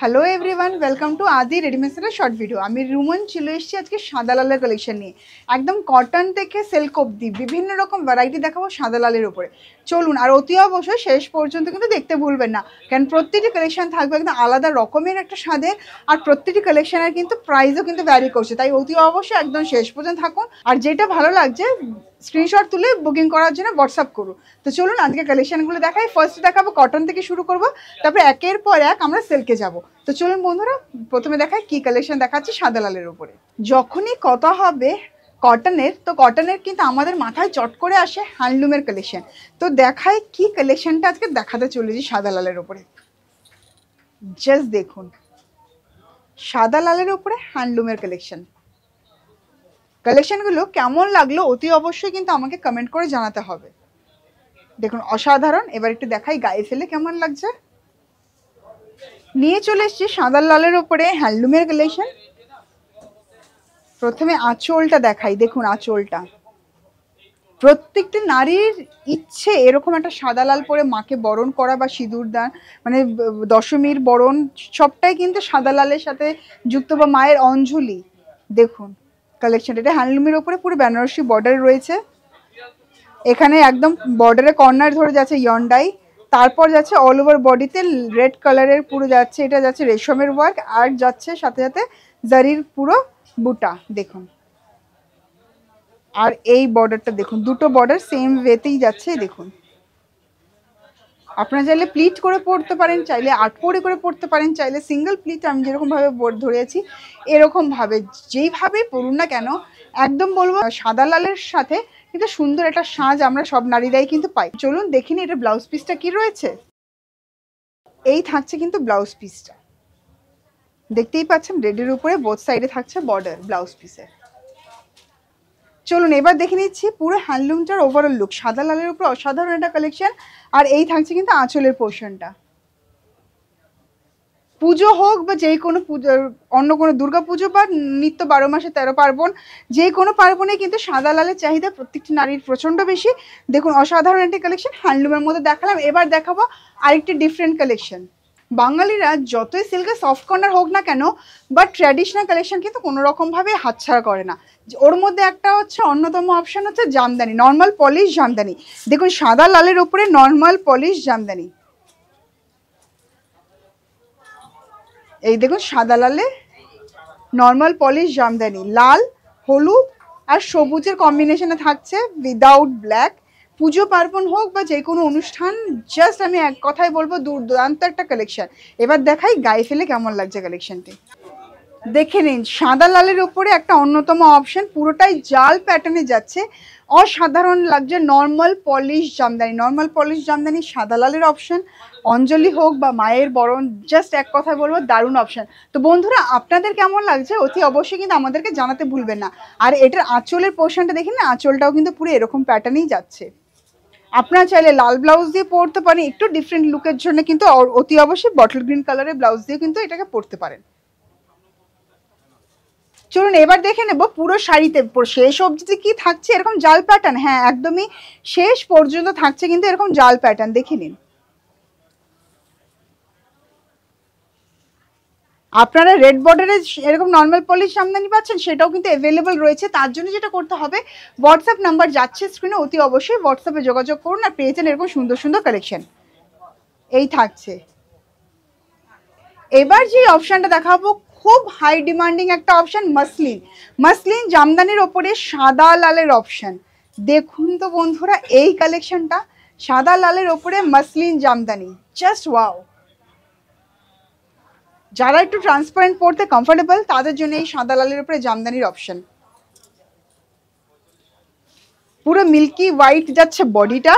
Hello everyone, welcome to আদি রেডিমেডসের short video. আমি রুমন চলে এসেছি আজকে সাদা লালের কালেকশন নিয়ে। একদম কটন থেকে সিল্ক অবধি বিভিন্ন রকম ভ্যারাইটি দেখাবো সাদা লালের উপরে। চলুন, আর অতি অবশ্যই শেষ পর্যন্ত কিন্তু দেখতে ভুলবেন না, কারণ প্রত্যেকটি কালেকশন থাকবে একদম আলাদা রকমের একটা স্বাদের, আর প্রত্যেকটি কালেকশনের কিন্তু প্রাইসও কিন্তু ভ্যারি করছে, তাই অতি অবশ্যই একদম শেষ পর্যন্ত থাকুন। আর যেটা ভালো লাগছে স্ক্রিনশট তুলে বুকিং করার জন্য হোয়াটসঅ্যাপ করুন। তো চলুন আজকে কালেকশনগুলো দেখাই। ফার্স্ট দেখাবো কটন থেকে শুরু করব, তারপরে একের পর এক আমরা সিল্কে যাব। তো চলুন বন্ধুরা, প্রথমে দেখাই কি কালেকশন দেখাচ্ছি সাদা লালের উপরে। যখনই কথা হবে কটনের, তো কটনের কিন্তু আমাদের মাথায় চট করে আসে হ্যান্ডলুমের কালেকশন। তো দেখাই কি কালেকশনটা আজকে দেখাতে চলেছি সাদা লালের উপরে। জাস্ট দেখুন, সাদা লালের উপরে হ্যান্ডলুমের কালেকশন। কালেকশনগুলো কেমন লাগলো অতি অবশ্যই কিন্তু আমাকে কমেন্ট করে জানাতে হবে। দেখুন অসাধারণ। এবার একটু দেখাই গায়ে ফেলে কেমন লাগছে। নিয়ে চলে এসেছি সাদা লালের উপরে হ্যান্ডলুমের কালেকশন। প্রথমে আঁচলটা দেখাই। দেখুন আঁচলটা, প্রত্যেকটি নারীর ইচ্ছে এরকম একটা সাদা লাল পরে মাকে বরণ করা বা সিঁদুর দান, মানে দশমীর বরণ সবটাই কিন্তু সাদা লালের সাথে যুক্ত, বা মায়ের অঞ্জলি। দেখুন কালেকশনটা, এটা হ্যান্ডলুমের ওপরে পুরো বেনারসি বর্ডার রয়েছে। এখানে একদম বর্ডারে কর্নার ধরে যাচ্ছে ইয়ন্ডাই, তারপর যাচ্ছে অল ওভার বডিতে রেড কালারের পুরো যাচ্ছে, এটা যাচ্ছে রেশমের ওয়ার্ক, আর যাচ্ছে সাথে সাথে জারির পুরো বুটা। দেখুন, আর এই বর্ডারটা দেখুন, দুটো বর্ডার সেম ওয়েতেই যাচ্ছে। দেখুন, আপনারা চাইলে প্লিট করে পড়তে পারেন, চাইলে আট করে পড়তে পারেন, চাইলে সিঙ্গেল প্লিট আমি যেরকমভাবে ধরেছি এরকমভাবে যেইভাবেই পড়ুন না কেন, একদম বলবো সাদা লালের সাথে কিন্তু সুন্দর একটা সাজ আমরা সব নারীরাই কিন্তু পাই। চলুন দেখিনি এটা ব্লাউজ পিসটা কি রয়েছে। এই থাকছে কিন্তু ব্লাউজ পিসটা, দেখতেই পাচ্ছেন রেডের উপরে বোথ সাইডে থাকছে বর্ডার ব্লাউজ পিসের। চলুন এবার দেখে নিচ্ছি পুরো হ্যান্ডলুমটার ওভারঅল লুক। সাদা লালের উপর অসাধারণ একটা কালেকশন। আর এই থাকছে কিন্তু আঁচলের পোর্শনটা। পুজো হোক বা যে কোনো পুজো, অন্য কোনো দুর্গা পুজো বা নিত্য 12 মাসে 13 পার্বণ, যে কোনো পার্বণে কিন্তু সাদা লালের চাহিদা প্রত্যেকটি নারীর প্রচণ্ড বেশি। দেখুন অসাধারণ একটি কালেকশন হ্যান্ডলুমের মধ্যে দেখালাম। এবার দেখাবো আরেকটি ডিফারেন্ট কালেকশন। বাঙালিরা যতই সিল্কের সফট কর্নার হোক না কেন, বাট ট্র্যাডিশনাল কালেকশন কিন্তু কোনো রকমভাবে হাতছাড়া করে না। ওর মধ্যে একটা হচ্ছে অন্যতম অপশান হচ্ছে জামদানি, নর্মাল পলিশ জামদানি। দেখুন সাদা লালের ওপরে নর্মাল পলিশ জামদানি। এই দেখুন সাদা লালে নর্মাল পলিশ জামদানি, লাল হলুদ আর সবুজের কম্বিনেশনে থাকছে উইদাউট ব্ল্যাক। পুজো পার্বণ হোক বা যে কোনো অনুষ্ঠান, জাস্ট আমি এক কথাই বলবো দুর্দান্ত একটা কালেকশন। এবার দেখাই গায়ে ফেলে কেমন লাগছে কালেকশনটি। দেখে নিন সাদা লালের উপরে একটা অন্যতম অপশন, পুরোটাই জাল প্যাটার্নে যাচ্ছে, অসাধারণ লাগছে। Normal polish Jamdani, normal polish Jamdani সাদা লালের অপশন। অঞ্জলি হোক বা মায়ের বরণ, জাস্ট এক কথায় বলবো দারুণ অপশন। তো বন্ধুরা আপনাদের কেমন লাগছে অতি অবশ্যই কিন্তু আমাদেরকে জানাতে ভুলবেন না। আর এটার আঁচলের পোর্শনটা দেখেন না, আঁচলটাও কিন্তু পুরো এরকম প্যাটার্নেই যাচ্ছে। আপনারা চাইলে লাল ব্লাউজ দিয়ে পরতে পারেন, একটু ডিফারেন্ট লুকের জন্য কিন্তু অতি অবশ্যই বটল গ্রিন কালারের ব্লাউজ দিয়ে কিন্তু এটাকে পরতে পারেন। চলুন এবার দেখে নেব পুরো শাড়িতে শেষ অবধি কি থাকছে এরকম জাল প্যাটার্ন। হ্যাঁ একদমই শেষ পর্যন্ত থাকছে কিন্তু এরকম জাল প্যাটার্ন, দেখে নিন। আপনারা রেড বর্ডারে এরকম নর্মাল পলিশ জামদানি পাচ্ছেন, সেটাও কিন্তু অ্যাভেলেবল রয়েছে। তার জন্য যেটা করতে হবে, হোয়াটসঅ্যাপ নাম্বার যাচ্ছে স্ক্রিনে, অতি অবশ্যই হোয়াটসঅ্যাপে যোগাযোগ করুন আর পেয়েছেন এরকম সুন্দর সুন্দর কালেকশন। এই থাকছে। এবার যে অপশানটা দেখাবো খুব হাই ডিমান্ডিং একটা অপশান, মাসলিন। মাসলিন জামদানির ওপরে সাদা লালের অপশান। দেখুন তো বন্ধুরা এই কালেকশনটা, সাদা লালের ওপরে মাসলিন জামদানি, জাস্ট ওয়াও। যারা একটু ট্রান্সপারেন্ট পড়তে কমফোর্টেবল তাদের জন্য এই সাদা লালের উপরে জামদানির অপশন। পুরো মিল্কি হোয়াইট যাচ্ছে বডিটা,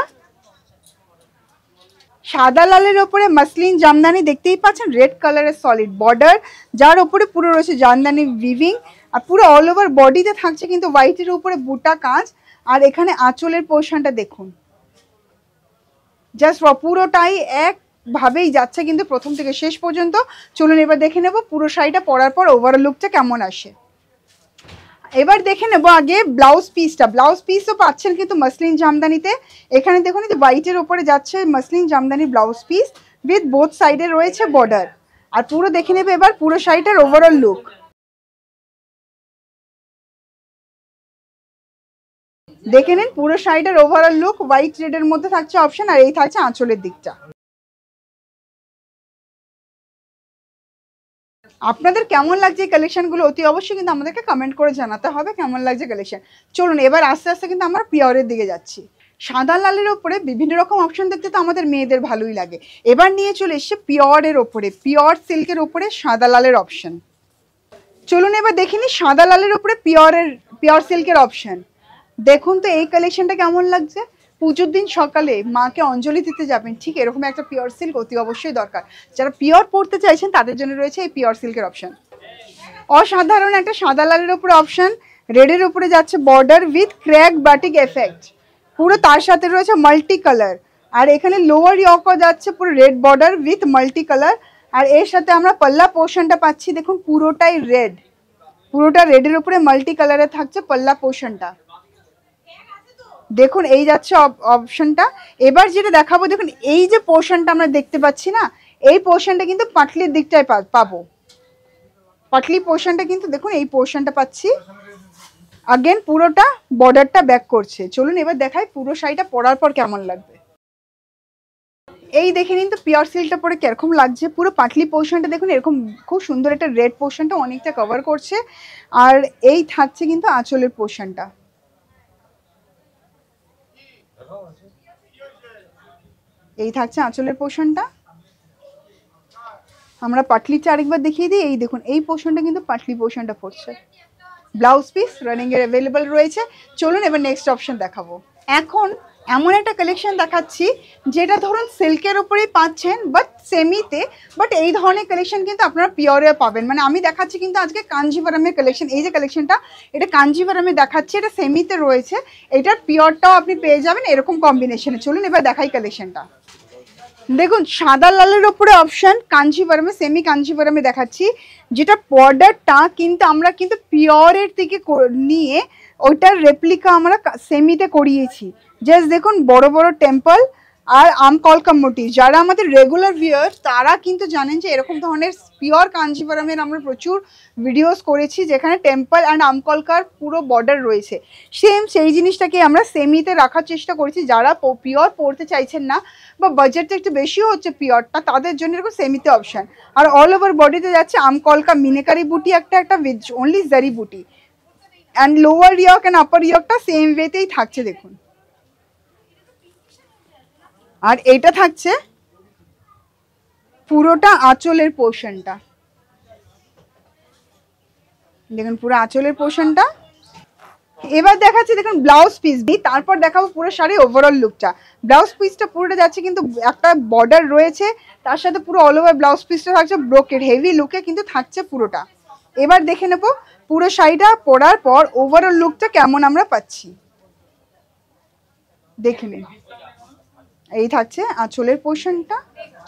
সাদা লালের ওপরে মাসলিন জামদানি দেখতেই পাচ্ছেন, রেড কালারের সলিড বর্ডার, যার ওপরে পুরো রয়েছে জামদানি উইভিং, আর পুরো অল ওভার বডিতে থাকছে কিন্তু হোয়াইটের উপরে বুটা কাজ। আর এখানে আঁচলের পোর্শনটা দেখুন, জাস্ট পুরোটাই একভাবেই যাচ্ছে কিন্তু প্রথম থেকে শেষ পর্যন্ত। চলুন এবার দেখে নেব পুরো শাড়িটা পরার পর ওভারঅল লুকটা কেমন আসে। এবার দেখে নেব আগে ব্লাউজ পিসটা। ব্লাউজ পিসও পাচ্ছেন কিন্তু মসলিন জামদানিতে। এখানে দেখুন যে হোয়াইটের ওপরে যাচ্ছে muslin Jamdani blouse piece with both সাইডে রয়েছে বর্ডার। আর পুরো দেখে নেবে এবার পুরো শাড়িটার ওভারঅল লুক। দেখে নিন পুরো শাড়িটার ওভারঅল লুক, হোয়াইট রেডের মধ্যে থাকছে অপশন, আর এই থাকছে আঁচলের দিকটা। আপনাদের কেমন লাগছে এই কালেকশনগুলো অতি অবশ্যই কিন্তু আমাদেরকে কমেন্ট করে জানাতে হবে কেমন লাগছে কালেকশন। চলুন এবার আস্তে আস্তে কিন্তু আমরা পিওরের দিকে যাচ্ছি। সাদা লালের ওপরে বিভিন্ন রকম অপশন দেখতে তো আমাদের মেয়েদের ভালোই লাগে। এবার নিয়ে চলে এসছে পিওরের ওপরে, পিওর সিল্কের ওপরে সাদা লালের অপশন। চলুন এবার দেখিনি সাদা লালের ওপরে পিওর সিল্কের অপশন। দেখুন তো এই কালেকশনটা কেমন লাগছে। পুজোর দিন সকালে মাকে অঞ্জলি দিতে যাবেন, ঠিক এরকম একটা পিওর সিল্ক অতি অবশ্যই দরকার। যারা পিওর পড়তে চাইছেন তাদের জন্য রয়েছে এই পিওর সিল্কের অপশন। অসাধারণ একটা সাদা লালের উপরে অপশন, রেডের উপরে যাচ্ছে border with crack batik effect, পুরো তার সাথে রয়েছে মাল্টি কালার। আর এখানে লোয়ার ইয়কও যাচ্ছে পুরো red border with multi colour. আর এর সাথে আমরা পাল্লা পোর্শনটা পাচ্ছি, দেখুন পুরোটাই রেড, পুরোটা রেডের উপরে মাল্টি কালারে থাকছে পাল্লা পোর্শনটা। দেখুন এই যাচ্ছে অপশনটা। এবার যেটা দেখাবো, দেখুন এই যে পোর্শনটা আমরা দেখতে পাচ্ছি না, এই পোর্শনটা কিন্তু পাটলির দিকটায় পাবো। পাটলি পোর্শনটা কিন্তু দেখুন এই পোর্শনটা পাচ্ছি। আগেন পুরোটা বর্ডারটা ব্যাক করছে। চলুন এবার দেখাই পুরো শাড়িটা পরার পর কেমন লাগবে। এই দেখে নিন তো পিওর সিল্কটা পরে কিরকম লাগছে। পুরো পাটলি পোর্শনটা দেখুন এরকম খুব সুন্দর একটা রেড পোর্শনটা অনেকটা কভার করছে। আর এই থাকছে কিন্তু আঁচলের পোর্শনটা। এই থাকছে আঁচলের পোর্শনটা। আমরা পাটলিটা আরেকবার দেখিয়ে দিই। এই দেখুন এই পোর্শনটা কিন্তু পাটলি পোর্শনটা পড়ছে। ব্লাউজ পিস রানিং এর অ্যাভেলেবল রয়েছে। চলুন এবার নেক্সট অপশন দেখাবো। এখন এমন একটা কালেকশন দেখাচ্ছি যেটা ধরুন সিল্কের উপরেই পাচ্ছেন বাট সেমিতে, বাট এই ধরনের কালেকশন কিন্তু আপনারা পিওরে পাবেন। মানে আমি দেখাচ্ছি কিন্তু আজকে কাঞ্জিভারামের কালেকশন। এই যে কালেকশনটা, এটা কাঞ্জিভারামে দেখাচ্ছি, এটা সেমিতে রয়েছে, এটার পিওরটাও আপনি পেয়ে যাবেন এরকম কম্বিনেশনে। চলুন এবার দেখাই কালেকশনটা। দেখুন সাদা লালের ওপরে অপশন কাঞ্জিভারামে, সেমি কাঞ্জিভারামে দেখাচ্ছি, যেটা বর্ডারটা কিন্তু আমরা কিন্তু পিওরের থেকে নিয়ে ওইটার রেপ্লিকা আমরা সেমিতে করিয়েছি। জাস্ট দেখুন বড় বড় টেম্পল আর আমকলকা মোটিভ। যারা আমাদের রেগুলার ভিউয়ার তারা কিন্তু জানেন যে এরকম ধরনের পিওর কাঞ্জিভারামের আমরা প্রচুর ভিডিওস করেছি যেখানে টেম্পল অ্যান্ড আমকলকার পুরো বর্ডার রয়েছে। সেম সেই জিনিসটাকে আমরা সেমিতে রাখার চেষ্টা করেছি। যারা পিওর পড়তে চাইছেন না বা বাজেটটা একটু বেশিও হচ্ছে পিওরটা, তাদের জন্য এরকম সেমিতে অপশান। আর অল ওভার বডিতে যাচ্ছে আমকলকা মিনেকারি বুটি একটা with only zari buti, and lower yoke and upper ইয়কটা সেম ওয়েতেই থাকছে দেখুন। আর এটা থাকছে পুরোটা আঁচলের পোর্শনটা, দেখুন পুরো আঁচলের পোর্শনটা। এবার দেখাচ্ছি দেখুন ব্লাউজ পিস দিই, তারপর দেখাবো পুরো শাড়ি ওভারঅল লুকটা। ব্লাউজ পিসটা পুরোটা যাচ্ছে কিন্তু একটা বর্ডার রয়েছে, তার সাথে পুরো অল ওভার ব্লাউজ পিসটা থাকছে ব্রোকেড হেভি লুকে কিন্তু থাকছে পুরোটা। এবার দেখে নেবো পুরো শাড়িটা পরার পর ওভারঅল লুকটা কেমন আমরা পাচ্ছি, দেখে নিন। এই থাকছে আঁচলের পোর্শনটা।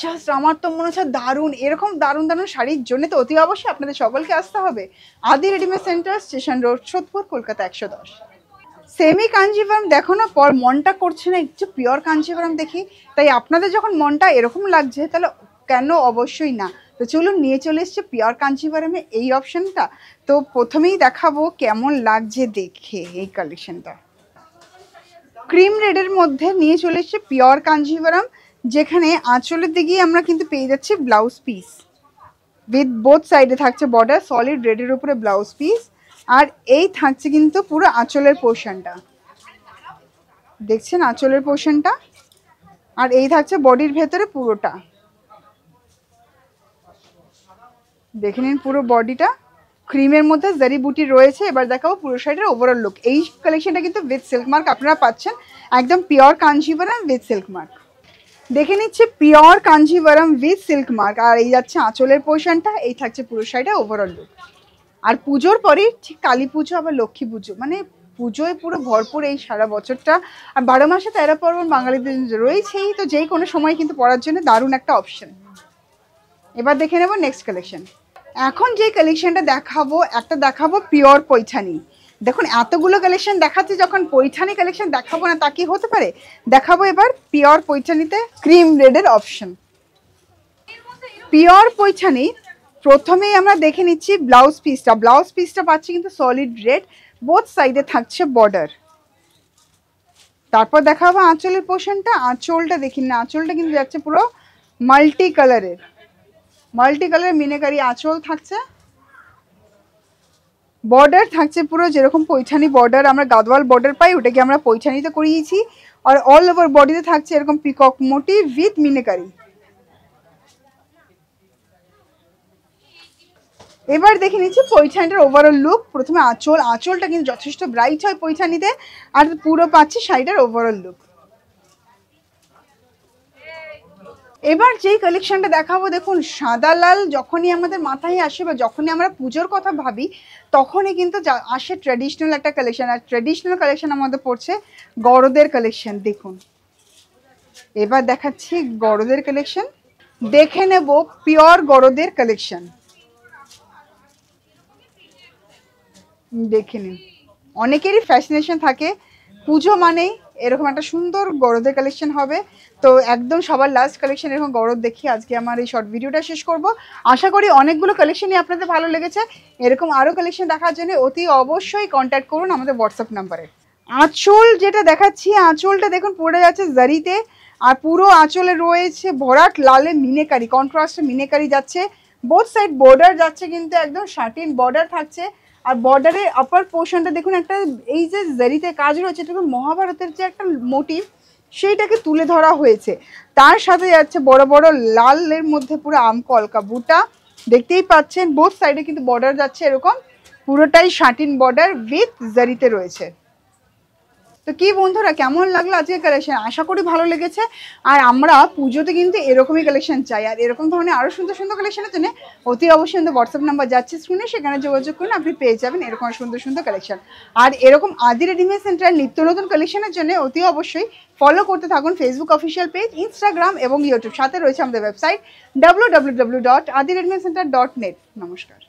জাস্ট আমার তো মনে হচ্ছে দারুণ, এরকম দারুণ দারুণ শাড়ির জন্য তো অতি অবশ্যই আপনাদের সকলকে আসতে হবে আদি readymade centre, station road, Sodepur, Kolkata 110। Semi Kanjivaram দেখানোর পর মনটা করছে না একটু পিওর কাঞ্জিভারাম দেখি, তাই আপনাদের যখন মনটা এরকম লাগছে তাহলে কেন অবশ্যই না। তো চলুন নিয়ে চলে এসছে পিওর কাঞ্জিভারামে এই অপশনটা। তো প্রথমেই দেখাবো কেমন লাগছে দেখে এই কালেকশনটা। ক্রিম রেডের মধ্যে নিয়ে চলে এসছে পিওর কাঞ্জিভারাম, যেখানে আঁচলের দিকেই আমরা কিন্তু পেয়ে যাচ্ছি ব্লাউজ পিস উইথ বোথ সাইডে থাকছে বর্ডার সলিড রেডের উপরে ব্লাউজ পিস। আর এই থাকছে কিন্তু পুরো আঁচলের পোর্শনটা, দেখছেন আঁচলের পোর্শনটা। আর এই থাকছে বডির ভেতরে পুরোটা, দেখে নিন পুরো বডিটা ক্রিমের মধ্যে জারি বুটি রয়েছে। এবার দেখাবো পুরো শাড়িটার ওভারঅল লুক। এই কালেকশনটা কিন্তু উইথ সিল্ক মার্ক আপনারা পাচ্ছেন, একদম pure Kanjivaram with silk mark. দেখে নিচ্ছে pure Kanjivaram with silk mark. আর এই যাচ্ছে আঁচলের পোর্শনটা, এই থাকছে পুরো শাড়িটা ওভারঅল লুক। আর পুজোর পরে ঠিক কালী পুজো আবার লক্ষ্মী পুজো, মানে পুজোয় পুরো ভরপুর এই সারা বছরটা। আর 12 মাসে 13 পার্বণ বাঙালিদের রয়েছেই, তো যেই কোনো সময় কিন্তু পরার জন্য দারুণ একটা অপশন। এবার দেখে নেব নেক্সট কালেকশন। এখন যে কালেকশনটা দেখাবো, একটা দেখাবো পিওর পৈঠানি। দেখুন এতগুলো কালেকশন দেখাচ্ছি, যখন পৈঠানি কালেকশন দেখাবো না তা কি হতে পারে। দেখাবো এবার পিওর পৈঠানিতে ক্রিম রেডের অপশন। পিওর পৈঠানি। প্রথমেই আমরা দেখে নিচ্ছি ব্লাউজ পিসটা পাচ্ছি কিন্তু সলিড রেড, বোথ সাইডে থাকছে বর্ডার। তারপর দেখাবো আঁচলের পোর্শনটা। আঁচলটা দেখি না, আঁচলটা কিন্তু যাচ্ছে পুরো মাল্টি কালারের মিনাকারি আঁচল থাকছে। বর্ডার থাকছে পুরো যেরকম পৈঠানি বর্ডার আমরা গাদওয়াল বর্ডার পাই, ওটাকে আমরা পৈঠানিতে করিয়েছি। আর অল ওভার বডিতে থাকছে এরকম পিকক মোটিভ উইথ মিনাকারি। এবার দেখে নিচ্ছি পৈঠানিটার ওভারঅল লুক। প্রথমে আঁচলটা কিন্তু যথেষ্ট ব্রাইট হয় পৈঠানিতে, আর পুরো পাচ্ছি শাড়িটার ওভারঅল লুক। এবার যেই কালেকশনটা দেখাবো, দেখুন সাদা লাল যখনই আমাদের মাথায় আসে বা যখনই আমরা পুজোর কথা ভাবি, তখনই কিন্তু আসে ট্র্যাডিশনাল একটা কালেকশন। আর ট্র্যাডিশনাল কালেকশন আমাদের পড়ছে গরদের কালেকশন। দেখুন এবার দেখাচ্ছি গরদের কালেকশন, দেখে নেব পিওর গরদের কালেকশন। দেখে নিন, অনেকেরই ফ্যাশনেশন থাকে পুজো মানেই এরকম একটা সুন্দর গরদের কালেকশন হবে। তো একদম সবার লাস্ট কালেকশন এরকম গরদ দেখি আজকে আমার এই শর্ট ভিডিওটা শেষ করব। আশা করি অনেকগুলো কালেকশনই আপনাদের ভালো লেগেছে। এরকম আরও কালেকশন দেখার জন্য অতি অবশ্যই কন্ট্যাক্ট করুন আমাদের হোয়াটসঅ্যাপ নাম্বারে। আঁচল যেটা দেখাচ্ছি, আঁচলটা দেখুন পড়ে যাচ্ছে জারিতে, আর পুরো আঁচলে রয়েছে ভরাট লালে মিনেকারি, কন্ট্রাস্টে মিনেকারি যাচ্ছে। বোথ সাইড বর্ডার যাচ্ছে কিন্তু একদম শার্টিন বর্ডার থাকছে। আর বর্ডারের আপার পোর্শনটা দেখুন একটা এই যে জারিতে কাজ রয়েছে, এটা মহাভারতের যে একটা মোটিভ সেইটাকে তুলে ধরা হয়েছে। তার সাথে যাচ্ছে বড় বড় লালের মধ্যে পুরো আমকলকা বুটা দেখতেই পাচ্ছেন। বোথ সাইডে কিন্তু বর্ডার যাচ্ছে এরকম, পুরোটাই শার্টিন বর্ডার উইথ জারিতে রয়েছে। তো কি বন্ধুরা, কেমন লাগলো আজকের কালেকশন? আশা করি ভালো লেগেছে। আর আমরা পুজোতে কিন্তু এরকমই কালেকশন চাই, আর এরকম ধরনের আরও সুন্দর সুন্দর কালেকশনের জন্য অতি অবশ্যই আমাদের হোয়াটসঅ্যাপ নাম্বার যাচ্ছে শুনে সেখানে যোগাযোগ করুন, আপনি পেয়ে যাবেন এরকম সুন্দর সুন্দর কালেকশন। আর এরকম আদি রেডিমেড সেন্টার নিত্য নতুন কালেকশনের জন্য অতি অবশ্যই ফলো করতে থাকুন ফেসবুক অফিসিয়াল পেজ, ইনস্টাগ্রাম এবং ইউটিউব। সাথে রয়েছে আমাদের ওয়েবসাইট www.adiredmedcenter.net। নমস্কার।